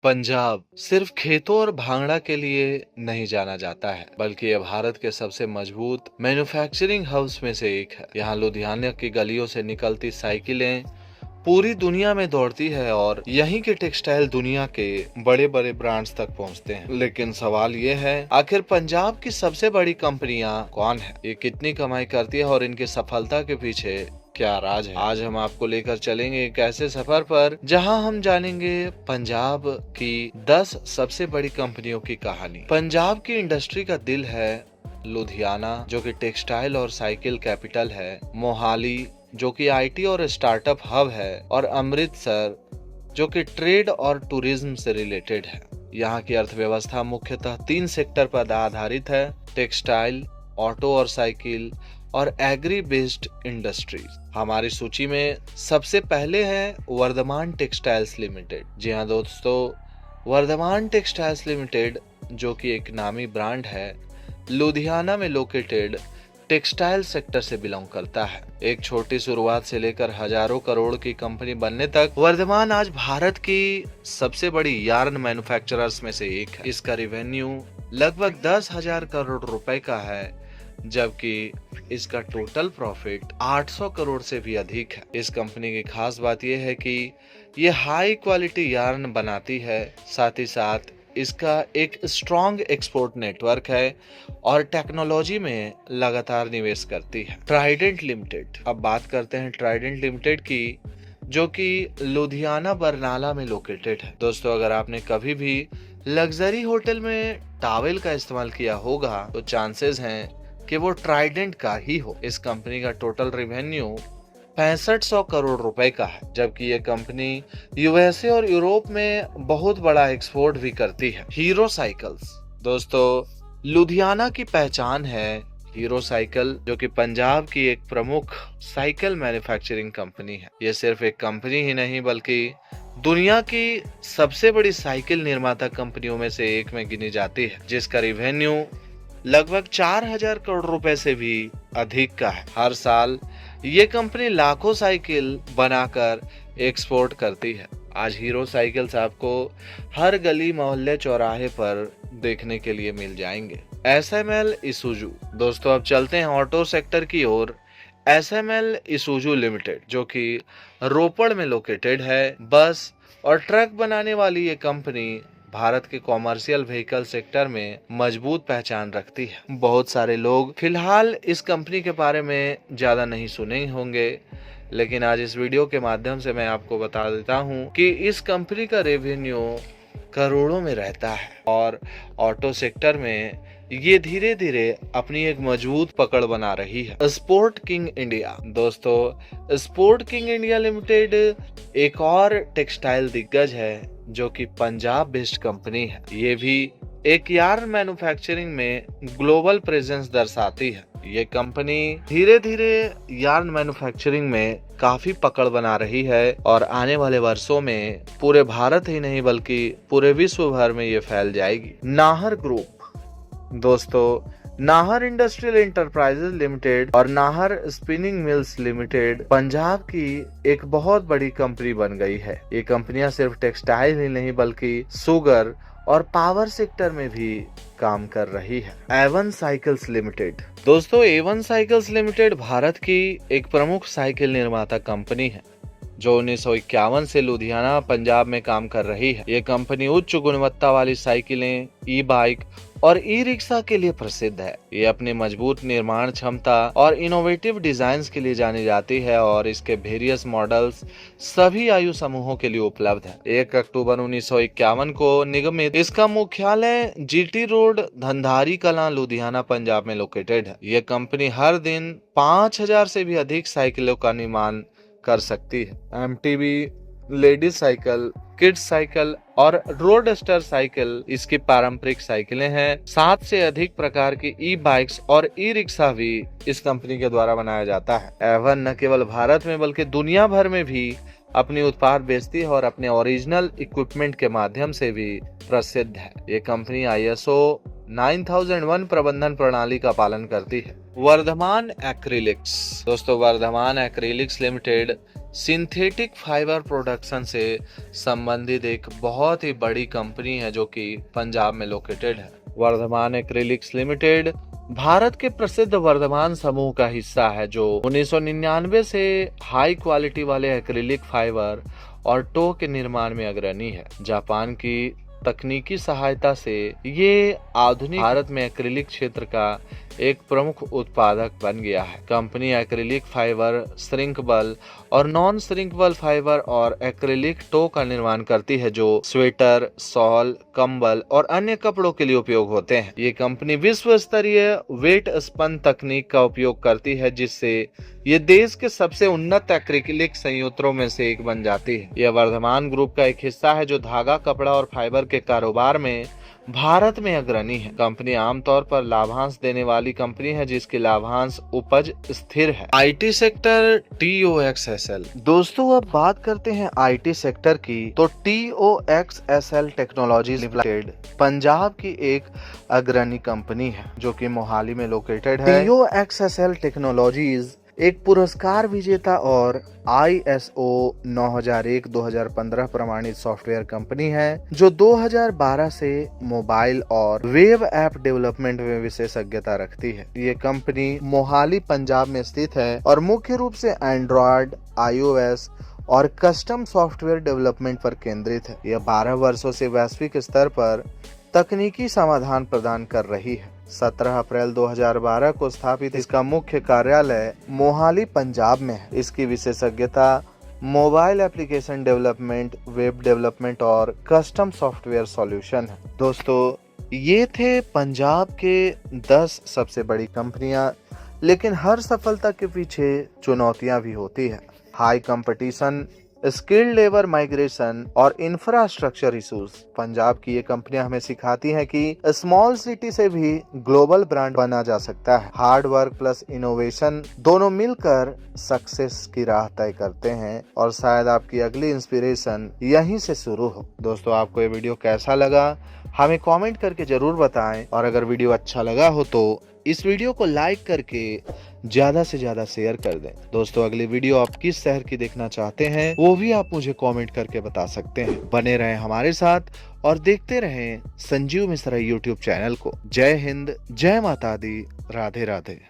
पंजाब सिर्फ खेतों और भांगड़ा के लिए नहीं जाना जाता है, बल्कि यह भारत के सबसे मजबूत मैन्युफैक्चरिंग हब्स में से एक है। यहाँ लुधियाना की गलियों से निकलती साइकिलें पूरी दुनिया में दौड़ती है और यहीं के टेक्सटाइल दुनिया के बड़े बड़े ब्रांड्स तक पहुंचते हैं। लेकिन सवाल ये है, आखिर पंजाब की सबसे बड़ी कंपनियां कौन है, ये कितनी कमाई करती है और इनकी सफलता के पीछे क्या राज है। आज हम आपको लेकर चलेंगे एक ऐसे सफर पर जहां हम जानेंगे पंजाब की 10 सबसे बड़ी कंपनियों की कहानी। पंजाब की इंडस्ट्री का दिल है लुधियाना, जो कि टेक्सटाइल और साइकिल कैपिटल है, मोहाली जो कि आईटी और स्टार्टअप हब है, और अमृतसर जो कि ट्रेड और टूरिज्म से रिलेटेड है। यहाँ की अर्थव्यवस्था मुख्यतः 3 सेक्टर पर आधारित है: टेक्सटाइल, ऑटो और साइकिल और एग्री बेस्ड इंडस्ट्रीज। हमारी सूची में सबसे पहले है वर्धमान टेक्सटाइल्स लिमिटेड। जी हाँ दोस्तों, वर्धमान टेक्सटाइल्स लिमिटेड जो कि एक नामी ब्रांड है, लुधियाना में लोकेटेड टेक्सटाइल सेक्टर से बिलोंग करता है। एक छोटी शुरुआत से लेकर हजारों करोड़ की कंपनी बनने तक वर्धमान आज भारत की सबसे बड़ी यार्न मैन्युफैक्चरर्स में से एक है। इसका रेवेन्यू लगभग 10,000 करोड़ रुपए का है, जबकि इसका टोटल प्रॉफिट 800 करोड़ से भी अधिक है। इस कंपनी की खास बात यह है कि ये हाई क्वालिटी यार्न बनाती है, साथ ही साथ इसका एक स्ट्रॉन्ग एक्सपोर्ट नेटवर्क है और टेक्नोलॉजी में लगातार निवेश करती है। ट्राइडेंट लिमिटेड, अब बात करते हैं ट्राइडेंट लिमिटेड की, जो कि लुधियाना बरनाला में लोकेटेड है। दोस्तों, अगर आपने कभी भी लग्जरी होटल में टॉवेल का इस्तेमाल किया होगा तो चांसेस हैं कि वो ट्राइडेंट का ही हो। इस कंपनी का टोटल रेवेन्यू 6500 करोड़ रुपए का है, जबकि ये कंपनी यूएसए और यूरोप में बहुत बड़ा एक्सपोर्ट भी करती है। हीरो साइकिल्स, दोस्तों लुधियाना की पहचान है हीरो साइकिल, जो कि पंजाब की एक प्रमुख साइकिल मैन्युफैक्चरिंग कंपनी है। ये सिर्फ एक कंपनी ही नहीं, बल्कि दुनिया की सबसे बड़ी साइकिल निर्माता कंपनियों में से एक में गिनी जाती है, जिसका रेवेन्यू लगभग 4000 करोड़ रुपए से भी अधिक का है। हर साल ये कंपनी लाखों साइकिल बनाकर एक्सपोर्ट करती है। आज हीरो साइकिल्स आपको हर गली, मोहल्ले, चौराहे पर देखने के लिए मिल जाएंगे। एसएमएल इसूजू, दोस्तों अब चलते हैं ऑटो सेक्टर की ओर। एसएमएल इसूजू लिमिटेड, जो कि रोपड़ में लोकेटेड है, बस और ट्रक बनाने वाली ये कंपनी भारत के कॉमर्शियल व्हीकल सेक्टर में मजबूत पहचान रखती है। बहुत सारे लोग फिलहाल इस कंपनी के बारे में ज्यादा नहीं सुने होंगे, लेकिन आज इस वीडियो के माध्यम से मैं आपको बता देता हूं कि इस कंपनी का रेवेन्यू करोड़ों में रहता है और ऑटो सेक्टर में ये धीरे धीरे अपनी एक मजबूत पकड़ बना रही है। स्पोर्ट किंग इंडिया, दोस्तों स्पोर्ट किंग इंडिया लिमिटेड एक और टेक्सटाइल दिग्गज है, जो कि पंजाब बेस्ड कंपनी है। ये भी एक यार्न मैन्युफैक्चरिंग में ग्लोबल प्रेजेंस दर्शाती है। ये कंपनी धीरे धीरे यार्न मैन्युफैक्चरिंग में काफी पकड़ बना रही है और आने वाले वर्षों में पूरे भारत ही नहीं बल्कि पूरे विश्व भर में ये फैल जाएगी। नाहर ग्रुप, दोस्तों नाहर इंडस्ट्रियल एंटरप्राइजेज लिमिटेड और Nahar spinning mills limited Punjab की एक बहुत बड़ी कंपनी बन गई है। ये कंपनियां सिर्फ टेक्सटाइल ही नहीं बल्कि शुगर और पावर सेक्टर में भी काम कर रही है। एवन साइकिल्स लिमिटेड, दोस्तों एवन साइकिल्स लिमिटेड भारत की एक प्रमुख साइकिल निर्माता कंपनी है, जो 1951 से लुधियाना पंजाब में काम कर रही है। ये कंपनी उच्च गुणवत्ता वाली साइकिलें, ई बाइक और ई रिक्शा के लिए प्रसिद्ध है। ये अपनी मजबूत निर्माण क्षमता और इनोवेटिव डिजाइन्स के लिए जानी जाती है और इसके वेरियस मॉडल्स सभी आयु समूहों के लिए उपलब्ध है। 1 अक्टूबर 1951 को निगमित इसका मुख्यालय जीटी रोड, धंधारी कलां, लुधियाना पंजाब में लोकेटेड है। ये कंपनी हर दिन 5000 से भी अधिक साइकिलों का निर्माण कर सकती है। MTB, ladies cycle, kids cycle और रोडस्टर साइकिल इसकी पारंपरिक साइकिलें हैं। 7 से अधिक प्रकार की ई बाइक्स और ई रिक्शा भी इस कंपनी के द्वारा बनाया जाता है। एवन न केवल भारत में बल्कि दुनिया भर में भी अपनी उत्पाद बेचती है और अपने ओरिजिनल इक्विपमेंट के माध्यम से भी प्रसिद्ध है। ये कंपनी ISO 9001 प्रबंधन प्रणाली का पालन करती है। वर्धमान एक्रिलिक्स, दोस्तों Vardhman Acrylics Limited synthetic fibre production से संबंधित एक बहुत ही बड़ी कंपनी है जो कि पंजाब में लोकेटेड है। वर्धमान एक्रिलिक्स लिमिटेड भारत के प्रसिद्ध वर्धमान समूह का हिस्सा है जो 1999 से हाई क्वालिटी वाले एक्रिलिक फाइबर और टो के निर्माण में अग्रणी है। जापान की तकनीकी सहायता से ये आधुनिक भारत में एक्रिलिक क्षेत्र का एक प्रमुख उत्पादक बन गया है। कंपनी एक्रिलिक फाइबर, श्रिंकबल और नॉन श्रिंकबल फाइबर और एक्रिलिक टो का निर्माण करती है जो स्वेटर, शॉल, कंबल और अन्य कपड़ों के लिए उपयोग होते हैं। ये कंपनी विश्व स्तरीय वेट स्पन तकनीक का उपयोग करती है जिससे ये देश के सबसे उन्नत एक्रिलिक संयंत्रों में से एक बन जाती है। यह वर्धमान ग्रुप का एक हिस्सा है जो धागा, कपड़ा और फाइबर के कारोबार में भारत में अग्रणी है। कंपनी आमतौर पर लाभांश देने वाली कंपनी है जिसकी लाभांश उपज स्थिर है। IT sector TOXSL। दोस्तों अब बात करते हैं आईटी सेक्टर की, तो TOXSL टेक्नोलॉजीज लिमिटेड पंजाब की एक अग्रणी कंपनी है जो कि मोहाली में लोकेटेड है। TOXSL टेक्नोलॉजीज एक पुरस्कार विजेता और ISO 9001-2015 प्रमाणित सॉफ्टवेयर कंपनी है जो 2012 से मोबाइल और वेब ऐप डेवलपमेंट में विशेषज्ञता रखती है। ये कंपनी मोहाली पंजाब में स्थित है और मुख्य रूप से एंड्रॉयड, iOS और कस्टम सॉफ्टवेयर डेवलपमेंट पर केंद्रित है। यह 12 वर्षों से वैश्विक स्तर पर तकनीकी समाधान प्रदान कर रही है। 17 अप्रैल 2012 को स्थापित इसका मुख्य कार्यालय मोहाली पंजाब में है। इसकी विशेषज्ञता mobile application development, web development और कस्टम सॉफ्टवेयर सॉल्यूशन है। दोस्तों ये थे पंजाब के 10 सबसे बड़ी कंपनियां, लेकिन हर सफलता के पीछे चुनौतियां भी होती है। High competition, skilled labour migration और इंफ्रास्ट्रक्चर इश्यूज। पंजाब की ये कंपनियां हमें सिखाती हैं कि स्मॉल सिटी से भी ग्लोबल ब्रांड बना जा सकता है। हार्ड वर्क प्लस इनोवेशन दोनों मिलकर सक्सेस की राह तय करते हैं और शायद आपकी अगली इंस्पिरेशन यहीं से शुरू हो। दोस्तों आपको ये वीडियो कैसा लगा हमें कमेंट करके जरूर बताएं और अगर वीडियो अच्छा लगा हो तो इस वीडियो को लाइक करके ज्यादा से ज्यादा शेयर कर दें। दोस्तों अगली वीडियो आप किस शहर की देखना चाहते हैं वो भी आप मुझे कमेंट करके बता सकते हैं। बने रहें हमारे साथ और देखते रहें संजीव मिश्रा YouTube चैनल को। जय हिंद, जय माता दी, राधे राधे।